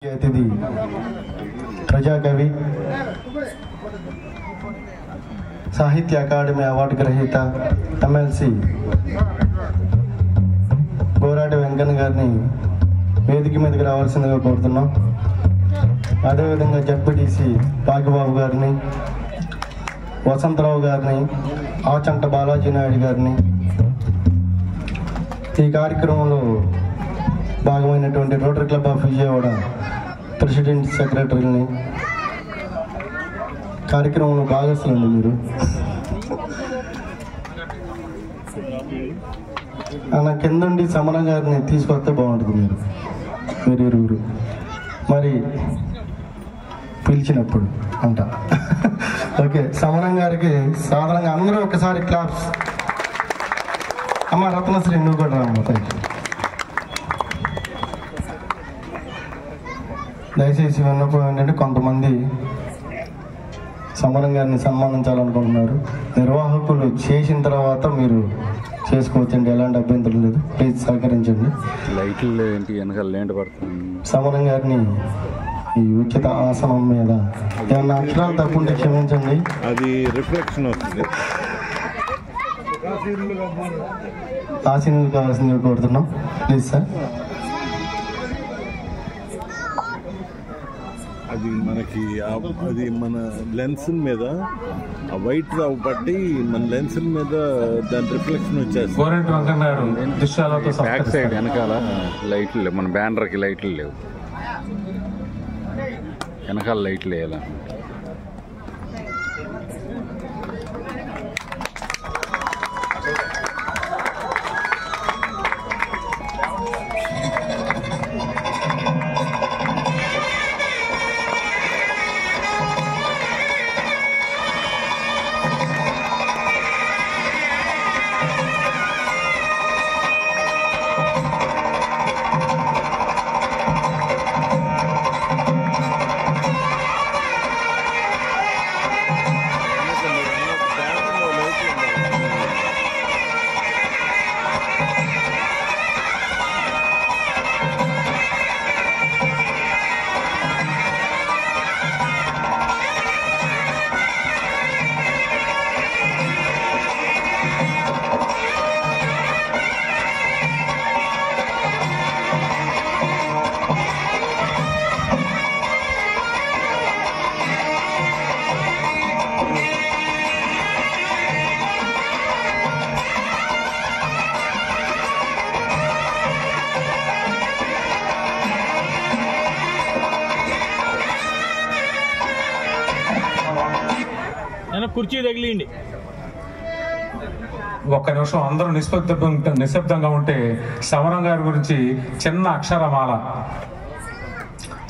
అతిథి ప్రజాకవి, సాహిత్య academy award గ్రహీత ఎమ్మెల్సీ గోరాటి వెంకన్న గారిని వేదిక మీదకి రావాల్సిందిగా కోరుతున్నాం. అదేవిధంగా జడ్పీటీసీ బాగిబాబు గారిని, వసంతరావు గారిని, ఆచంట బాలాజీ నాయుడు గారిని, ఈ కార్యక్రమంలో భాగమైనటువంటి rotary club of Vijayawada president, సెక్రటరీని, కార్యక్రమంలో భాగస్వాములు మీరు అలా కిందండి సమరం గారిని తీసుకొస్తే బాగుంటుంది. మీరు ఇరువురు మరి పిలిచినప్పుడు అంట. ఓకే, సమరం గారికి సాధారణంగా అందరూ ఒకసారి క్లాప్స్. అమ్మ రత్నశ్రీ, నువ్వు కూడా రామ్మ. దయచేసి విన్నప్పుడు ఏంటంటే కొంతమంది సమరం గారిని సన్మానించాలనుకుంటున్నారు. నిర్వాహకులు చేసిన తర్వాత మీరు చేసుకోవచ్చండి, ఎలాంటి అభ్యంతరం లేదు. ప్లీజ్ సహకరించండి. లైట్లు ఏంటి వెనకాల లేంట పడుతుంది. సమరం గారిని ఈ ఉచిత ఆసనం మీద ఏమన్నా అక్షరాలు తప్పుంటే క్షమించండి. అది రిఫ్లెక్షన్ వస్తుంది. ఆశీనులు కావాల్సిందిగా కోరుతున్నాం. Please sir. అది మనకి అది మన లెన్స్ మీద ఆ వైట్ బట్టి మన లెన్స్ మీద దాని రిఫ్లెక్షన్ వచ్చేస్తుంది. గోరంటి వెంకన్న గారు దృశ్యాలతో బ్యాక్ సైడ్ వెనకాల లైట్లు లేవు, మన బ్యానర్కి లైట్లు లేవు, వెనకాల లైట్లు వేయాలి. కుర్చీ తగిలిండి. ఒక్క నిమిషం అందరూ నిశ్శబ్దంగా ఉంటే సమరం గారి గురించి చిన్న అక్షరమాల.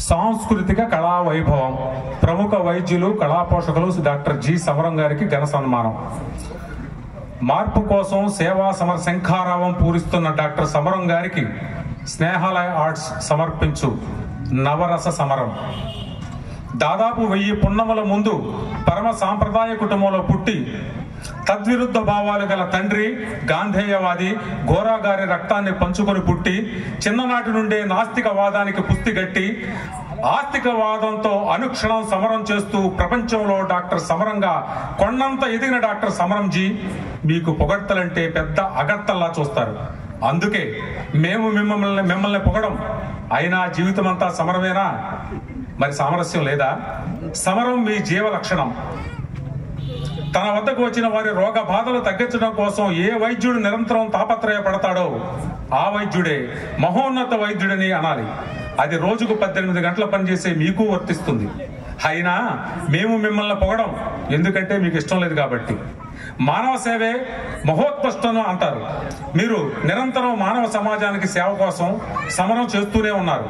సాంస్కృతిక కళా వైభవం, ప్రముఖ వైద్యులు, కళా పోషకులు డాక్టర్ జి సమరం గారికి ఘన సన్మానం. మార్పు కోసం సేవా సమర శంఖారావం పూరిస్తున్న డాక్టర్ సమరం గారికి స్నేహాలయ ఆర్ట్స్ సమర్పించు నవరస సమరం. దాదాపు 1000 పున్నముల ముందు పరమ సాంప్రదాయ కుటుంబంలో పుట్టి తద్విరుద్ధ భావాలు గల తండ్రి గాంధేయవాది గోరా గారి రక్తాన్ని పంచుకొని పుట్టి చిన్ననాటి నుండే నాస్తికవాదానికి పుస్తిగట్టి ఆస్తికవాదంతో అనుక్షణం సమరం చేస్తూ ప్రపంచంలో డాక్టర్ సమరంగా కొండంత ఎదిగిన డాక్టర్ సమరంజీ మీకు పొగడ్తలంటే పెద్ద అగర్తల్లా చూస్తారు. అందుకే మేము మిమ్మల్ని పొగడం. అయినా జీవితం అంతా సమరమేనా? మరి సామరస్యం లేదా? సమరం మీ జీవ లక్షణం. తన వద్దకు వచ్చిన వారి రోగ బాధలు తగ్గించడం కోసం ఏ వైద్యుడు నిరంతరం తాపత్రయపడతాడో ఆ వైద్యుడే మహోన్నత వైద్యుడని అనాలి. అది రోజుకు 18 గంటల పనిచేసే మీకు వర్తిస్తుంది. అయినా మేము మిమ్మల్ని పొగడం, ఎందుకంటే మీకు ఇష్టం లేదు కాబట్టి. మానవ సేవే మహోత్కృష్టం అంటారు. మీరు నిరంతరం మానవ సమాజానికి సేవ కోసం సమరం చేస్తూనే ఉన్నారు.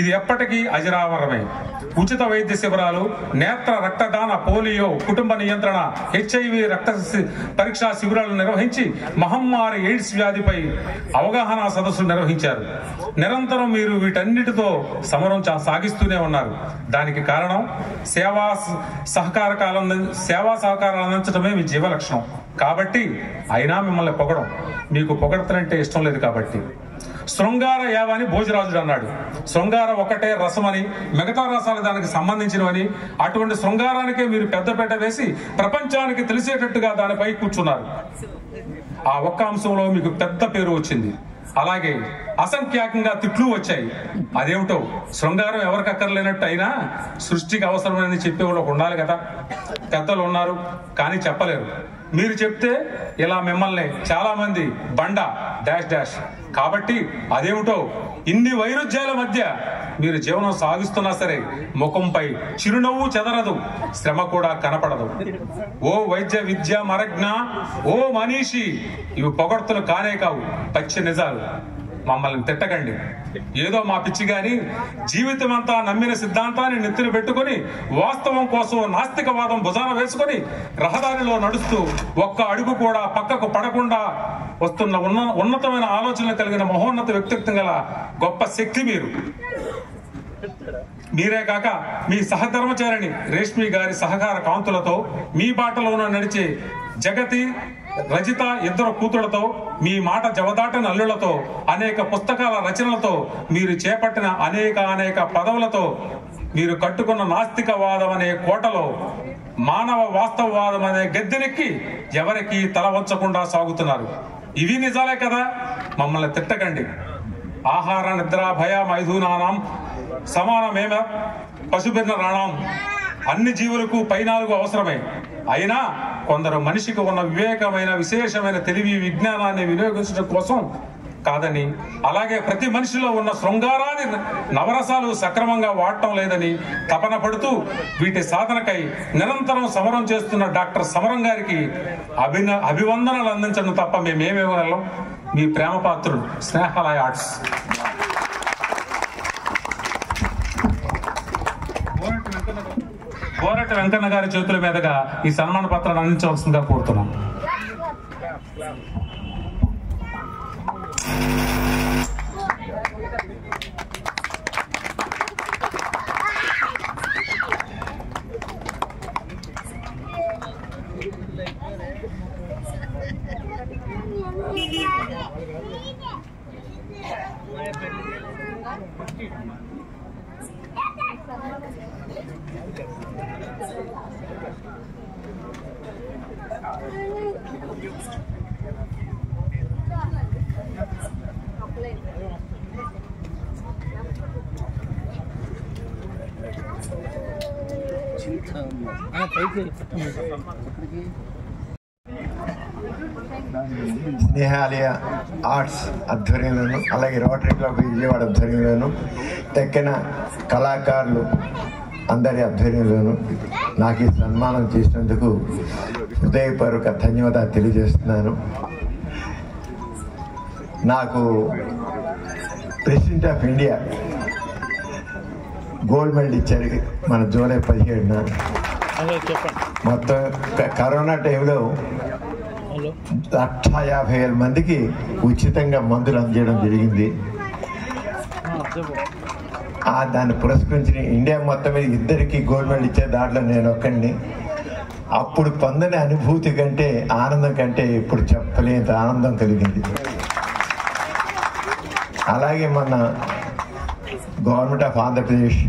ఇది ఎప్పటికీ అజరామరమే. ఉచిత వైద్య శిబిరాలు, నేత్ర రక్తదాన, పోలియో, కుటుంబ నియంత్రణ, HIV రక్త పరీక్షా శిబిరాలు నిర్వహించి మహమ్మారి ఎయిడ్స్ వ్యాధిపై అవగాహన సదస్సులు నిర్వహించారు. నిరంతరం మీరు వీటన్నిటితో సమరం సాగిస్తూనే ఉన్నారు. దానికి కారణం సేవా సహకారాలు అందించడమే మీ జీవ లక్షణం. కాబట్టి అయినా మిమ్మల్ని పొగడం, మీకు పొగడతలంటే ఇష్టం లేదు కాబట్టి. శృంగార యావని భోజరాజుడు అన్నాడు. శృంగార ఒకటే రసమని, మిగతా రసాలు దానికి సంబంధించినవని, అటువంటి శృంగారానికే మీరు పెద్దపేట వేసి ప్రపంచానికి తెలిసేటట్టుగా దానిపై కూర్చున్నారు. ఆ ఒక్క అంశంలో మీకు పెద్ద పేరు వచ్చింది. అలాగే అసంఖ్యాకంగా తిట్లు వచ్చాయి. అదేమిటో, శృంగారం ఎవరికి అక్కర్లేనట్టు అయినా సృష్టికి అవసరమని చెప్పేవాళ్ళు ఉండాలి కదా. పెద్దలు ఉన్నారు కానీ చెప్పలేరు. మీరు చెప్తే ఇలా మిమ్మల్ని చాలా మంది బండ డాష్ డాష్. కాబట్టి అదేమిటో, ఇన్ని వైరుధ్యాల మధ్య మీరు జీవనం సాగిస్తున్నా సరే ముఖంపై చిరునవ్వు చెదరదు, శ్రమ కూడా కనపడదు. ఓ వైద్య విద్య మరజ్ఞ, ఓ మనీషి, ఇవి పొగడ్తలు కానే కావు, పచ్చి నిజాలు. మమ్మల్ని తిట్టకండి. ఏదో మా పిచ్చి గాని జీవితం అంతా నమ్మిన సిద్ధాంతాన్ని నెత్తిన పెట్టుకుని వాస్తవం కోసం నాస్తికవాదం భుజాన వేసుకుని రహదారిలో నడుస్తూ ఒక్క అడుగు కూడా పక్కకు పడకుండా వస్తున్న ఉన్నతమైన ఆలోచనలు కలిగిన మహోన్నత వ్యక్తిత్వం గల గొప్ప శక్తి మీరు. మీరే కాక మీ సహధర్మచారిణి రేష్మి గారి సహకార కాంతులతో, మీ బాటలోన నడిచే జగతి రజిత ఇద్దరు కూతుళ్లతో, మీ మాట జవదాటని అల్లులతో, అనేక పుస్తకాల రచనలతో, మీరు చేపట్టిన అనేక పదవులతో, మీరు కట్టుకున్న నాస్తికవాదం అనే కోటలో మానవ వాస్తవవాదం అనే గద్దెనెక్కి ఎవరికి తల వంచకుండా సాగుతున్నారు. ఇవి నిజాలే కదా. మమ్మల్ని తిట్టకండి. ఆహార నిద్ర భయ మైథూనానాం సమానమేమ పశుభిన్న రాణం. అన్ని జీవులకు పైనాలుగు అవసరమే. అయినా కొందరు మనిషికి ఉన్న వివేకమైన విశేషమైన తెలివి విజ్ఞానాన్ని వినియోగించడం కోసం కాదని, అలాగే ప్రతి మనిషిలో ఉన్న శృంగారాది నవరసాలు సక్రమంగా వాడటం లేదని తపన పడుతూ వీటి సాధనకై నిరంతరం సమరం చేస్తున్న డాక్టర్ సమరం గారికి అభివందనలు అందించడం తప్ప మేమేమివ్వగలం. మీ ప్రేమ పాత్రుడు స్నేహాలయ ఆర్ట్స్. కోరటి వెంకన్న గారి చేతుల మీదుగా ఈ సన్మాన పత్రాన్ని అందించవలసిందిగా కోరుతున్నాం. స్నేహాలయ ఆర్ట్స్ ఆధ్వర్యంలోను, అలాగే రోటరీ క్లబ్ విజయవాడ ఆధ్వర్యంలోను, తెక్కిన కళాకారులు అందరి ఆధ్వర్యంలోను నాకు ఈ సన్మానం చేసినందుకు హృదయపూర్వక ధన్యవాదాలు తెలియజేస్తున్నాను. నాకు president of India gold medal ఇచ్చారు మన జూలై 17న. మొత్తం కరోనా టైంలో 1,50,000 మందికి ఉచితంగా మందులు అందజేయడం జరిగింది. దాన్ని పురస్కరించి ఇండియా మొత్తం మీద ఇద్దరికి గోల్డ్ మెడల్ ఇచ్చే దాంట్లో నేను ఒక్కడిని. అప్పుడు పొందని అనుభూతి కంటే, ఆనందం కంటే ఇప్పుడు చెప్పలేంత ఆనందం కలిగింది. అలాగే మన government of Andhra Pradesh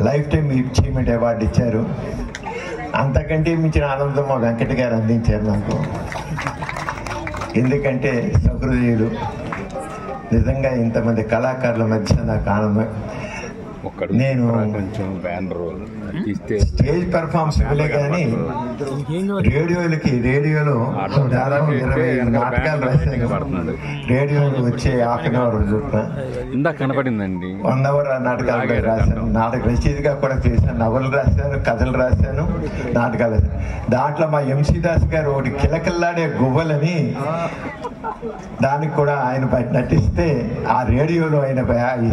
life time achievement award ఇచ్చారు. అంతకంటే మించిన ఆనందం మా వెంకట గారు అందించారు నాకు. ఎందుకంటే సహృదయులు, నిజంగా ఇంతమంది కళాకారుల మధ్య నాకు ఆనందం. నేను స్టేజ్ పెర్ఫార్మెన్స్ ఇవ్వలే కానీ రేడియోలో దాదాపు 20 నాటకాలు రాశాను. రేడియోలో వచ్చే హాఫ్ అన్ అవర్ చొప్పున కనపడిందండి 1 అవర్ నాటకాలు రాశాను. నాటక రచయితగా కూడా చేశాను. నవలు రాశాను, కథలు రాశాను, నాటకాలు రాశాను. దాంట్లో మా ఎంసీ దాస్ గారు ఒకటి కిలకిల్లాడే గువ్వలని, దానికి కూడా ఆయన నటిస్తే ఆ రేడియోలో ఆయన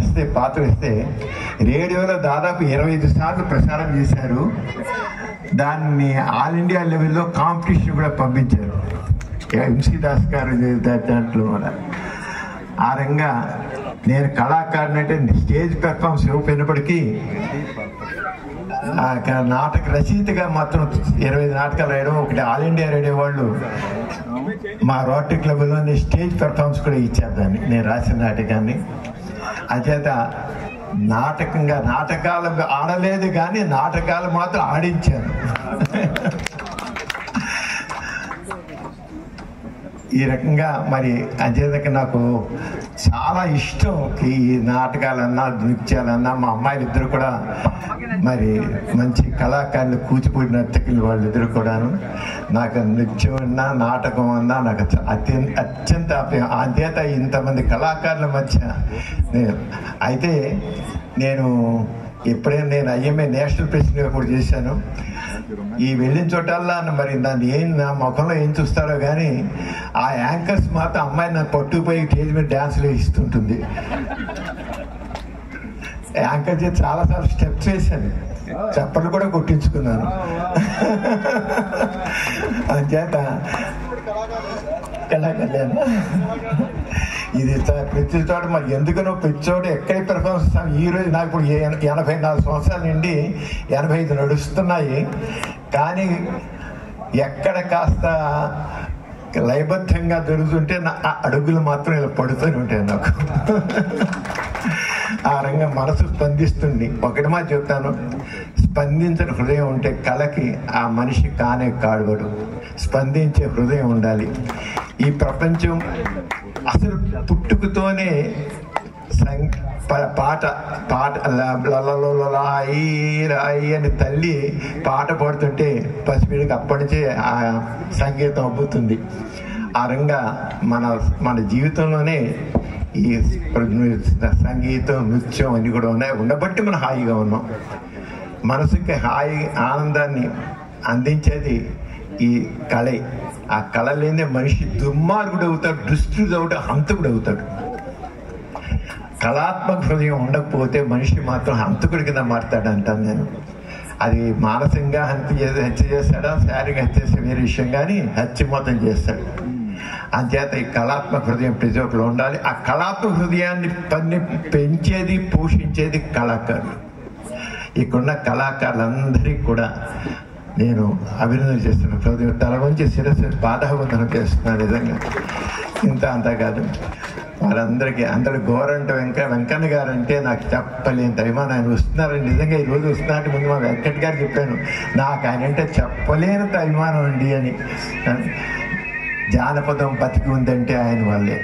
ఇస్తే పాత్ర ఇస్తే రేడియోలో దాదాపు 25 సార్లు ప్రసారం చేశారు. దాన్ని ఆల్ ఇండియా లెవెల్లో కాంపిటీషన్ కూడా పంపించారు ఎంసీ దాస్ గారు దాంట్లో కూడా. ఆ రంగా నేను కళాకారుని అంటే స్టేజ్ పెర్ఫార్మెన్స్ ఇవ్వకపోయినప్పటికీ నాటక రచయితగా మాత్రం 25 నాటకాలు రాయడం, ఒకటి ఆల్ ఇండియా రేడియో వాళ్ళు మా రోటరీ క్లబ్లో స్టేజ్ పెర్ఫార్మెన్స్ కూడా ఇచ్చారు దాన్ని, నేను రాసిన నాటకాన్ని. అచేత నాటకాలు ఆడలేదు కానీ నాటకాలు మాత్రం ఆడించాను. ఈ రకంగా మరి అచేతకి నాకు చాలా ఇష్టం ఈ నాటకాలన్నా నృత్యాలన్నా. మా అమ్మాయిలు ఇద్దరు కూడా మరి మంచి కళాకారులు, కూచిపూడి నర్తకులు వాళ్ళిద్దరు కూడాను. నాకు నృత్యం అన్నా నాటకం అన్నా నాకు అత్యంత అధ్యత. ఇంతమంది కళాకారుల మధ్య అయితే నేను ఎప్పుడైనా నేను ఐఎంఏ నేషనల్ ప్రెసిడెంట్గా కూడా చేశాను. ఈ వెళ్ళిన చోటల్లా మరి నన్ను నా ముఖంలో ఏం చూస్తారో కానీ ఆ యాంకర్స్ మాత్రం అమ్మాయి నన్ను పట్టుకుపోయి స్టేజ్ మీద డ్యాన్స్లు ఇస్తుంటుంది. యాంకర్ చేసి చాలాసార్లు స్టెప్స్ వేశాను, చప్పట్లు కూడా కొట్టించుకున్నాను. అంచేత కళాకళ్యాణ్ ఇది ప్రతి చోట మరి ఎందుకనో ప్రతి చోట ఎక్కడ పెర్ఫార్మెన్స్. ఈరోజు నాకు ఇప్పుడు 84 సంవత్సరాల నుండి 85 నడుస్తున్నాయి. కానీ ఎక్కడ కాస్త లయబద్ధంగా జరుగుతుంటే నా అడుగులు మాత్రం ఇలా పడుతూనే ఉంటాయి నాకు. ఆ రంగం మనసు స్పందిస్తుంది. ఒకటి మా చెప్తాను, స్పందించిన హృదయం ఉంటే కళకి ఆ మనిషి కానే కాడుగడు. స్పందించే హృదయం ఉండాలి. ఈ ప్రపంచం అసలు పుట్టుకతోనే పాట రాయి అని తల్లి పాట పాడుతుంటే పసిపిడికి అప్పటి నుంచే ఆ సంగీతం అబ్బుతుంది. ఆ రంగా మన జీవితంలోనే ఈ సంగీతం, నృత్యం అన్నీ కూడా ఉన్నాయి. ఉండబట్టి మనం హాయిగా ఉన్నాం. మనసుకి హాయి, ఆనందాన్ని అందించేది ఈ కళ. ఆ కళ లేని మనిషి దుర్మార్గుడు అవుతాడు, దుష్టుడు అవుతాడు, హంతకుడు అవుతాడు. కళాత్మక హృదయం ఉండకపోతే మనిషి మాత్రం హంతకుడి కింద మారుతాడు అంటాను నేను. అది మానసికంగా హత్య చేస్తాడా, శారీరక హత్య చేసే వేరే విషయం, కానీ హత్య మొత్తం చేస్తాడు. అంచేత ఈ కళాత్మక హృదయం ప్రతి ఒక్కరు ఉండాలి. ఆ కళాత్మక హృదయాన్ని పెంచేది, పోషించేది కళాకారులు. ఇక్కడున్న కళాకారులందరికీ కూడా నేను అభినందన చేస్తున్నాను. హృదయం తల వంచి శిరస్సు పాదాభివందనం చేస్తున్నాను. నిజంగా ఇంత అంతా కాదు, వారందరికీ అందరు గోరంట వెంకన్న గారు అంటే నాకు చెప్పలేని అభిమానం. ఆయన వస్తున్నారని నిజంగా ఈరోజు వస్తున్నట్టు ముందు మా వెంకట్ గారు చెప్పాను, నాకు ఆయన అంటే చెప్పలేనంత అభిమానం అండి అని. జానపదం బతికి ఉందంటే ఆయన వల్లే.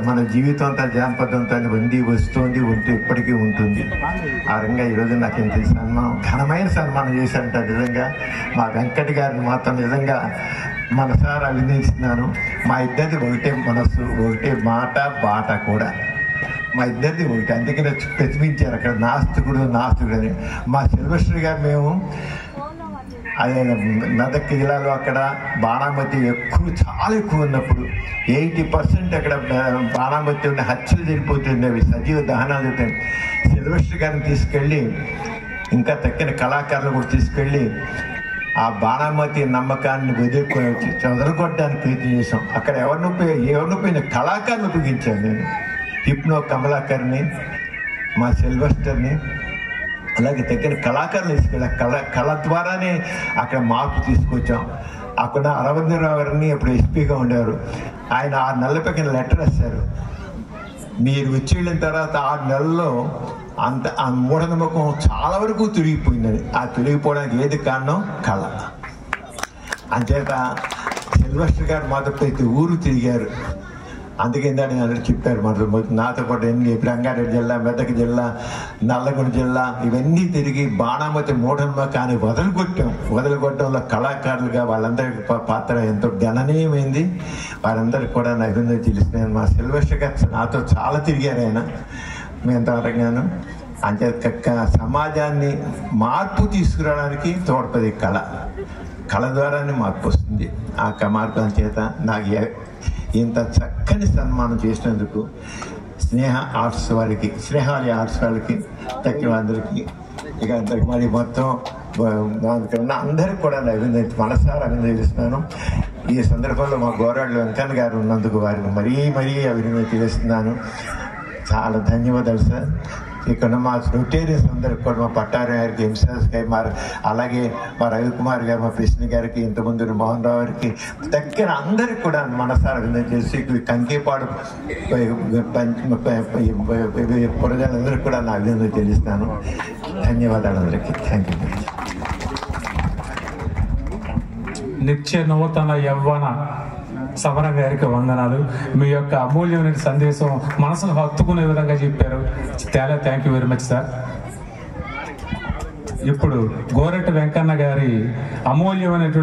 మన జీవితం అంతా జానపదంతో ఉంది, వస్తుంది, ఇప్పటికీ ఉంటుంది. ఆ రంగా ఈరోజు నాకు ఇంత సన్మానం, ఘనమైన సన్మానం చేశారంట. నిజంగా మా వెంకట్ గారిని మాత్రం నిజంగా మనసారా అభినందిస్తున్నాను. మా ఇద్దరిది ఒకటే మనస్సు, ఒకటే మాట, బాట కూడా మా ఇద్దరిది ఒకటి. అందుకనే ప్రతిపించారు అక్కడ నాస్తికుడు అని. మా సిల్వస్టర్ గారు మేము అదే మెదక్ జిల్లాలో అక్కడ బాణామతి చాలా ఎక్కువ ఉన్నప్పుడు 80% అక్కడ బాణామతి ఉండే హత్యలు జరిగిపోతుంది, అవి సజీవ దహనాలు జరుగుతాయి. సిల్వస్టర్ గారిని తీసుకెళ్ళి, ఇంకా తక్కిన కళాకారులు కూడా తీసుకెళ్ళి ఆ బాణామతి నమ్మకాన్ని వదలగొట్టడానికి ప్రయత్నం చేసాం. అక్కడ ఎవరిని పోయిన కళాకారులు ఉపయోగించాను నేను. హిప్నో కమలాకర్ని, మా సిల్వస్టర్ని, అలాగే దగ్గర కళాకారులు తీసుకెళ్ళి కళ ద్వారానే అక్కడ మార్పు తీసుకొచ్చాం. అక్కడ అరవిందరావు గారిని అప్పుడు ఎస్పీగా ఉండేవారు. ఆయన 6 నెలల పైన లెటర్ రాశారు, మీరు వచ్చి వెళ్ళిన తర్వాత 6 నెలల్లో ఆ మూఢనమ్మకం చాలా వరకు తొలగిపోయిందని. ఆ తొలగిపోవడానికి ఏది కారణం? కళ. అంచేత సిల్వస్టర్ గారు మాతో ప్రతి ఊరు తిరిగారు. అందుకే దాన్ని అందరూ చెప్పారు. నాతో పాటు రంగారెడ్డి జిల్లా, మెదక్ జిల్లా, నల్లగొండ జిల్లా ఇవన్నీ తిరిగి బాణామతి మూఢనమ్మకాన్ని వదలగొట్టడంలో కళాకారులుగా వాళ్ళందరి పాత్ర ఎంతో గణనీయమైంది. వారందరికీ కూడా నా అభినందన తెలిసినాను. మా సిల్వస్టర్ గారు నాతో చాలా తిరిగారు. ఆయన మేంతగాను అంతే సమాజాన్ని మార్పు తీసుకురావడానికి తోడ్పది కళ ద్వారానే మార్పు వస్తుంది. ఆ మార్పు చేత నాకు ఇంత చక్కని సన్మానం చేసినందుకు స్నేహాలి ఆర్ట్స్ వాళ్ళకి తక్కిన అందరికీ, ఇక అందరికి మరి మొత్తం అందరికి కూడా మనసారా అభినందిస్తున్నాను. ఈ సందర్భంలో మా గోరాళ్ళు వెంకన్న గారు ఉన్నందుకు వారికి మరీ అభినందన తెలియజేస్తున్నాను. చాలా ధన్యవాదాలు సార్. ఇక్కడ మా రొటేరియన్స్ అందరికి కూడా మా పట్టారి గారికి, ఎంసీఎస్ గారు, అలాగే మా రవికుమార్ గారు, మా కృష్ణ గారికి, ఇంతకుముందు మోహన్ రావు గారికి, దగ్గర అందరికి కూడా మనసారా అభినందన చేసి కంకేపాడు ప్రజలందరికీ కూడా నా అభినందన తెలుస్తాను. ధన్యవాదాలు అందరికీ. Thank you. నిత్య నూతన యవ్వన సమరం గారికి వందనాలు. మీ యొక్క అమూల్యమైన సందేశం మనసును హత్తుకునే విధంగా చెప్పారు. చాలా thank you very much sir. ఇప్పుడు గోరెట్టి వెంకన్న గారి అమూల్యమైనటువంటి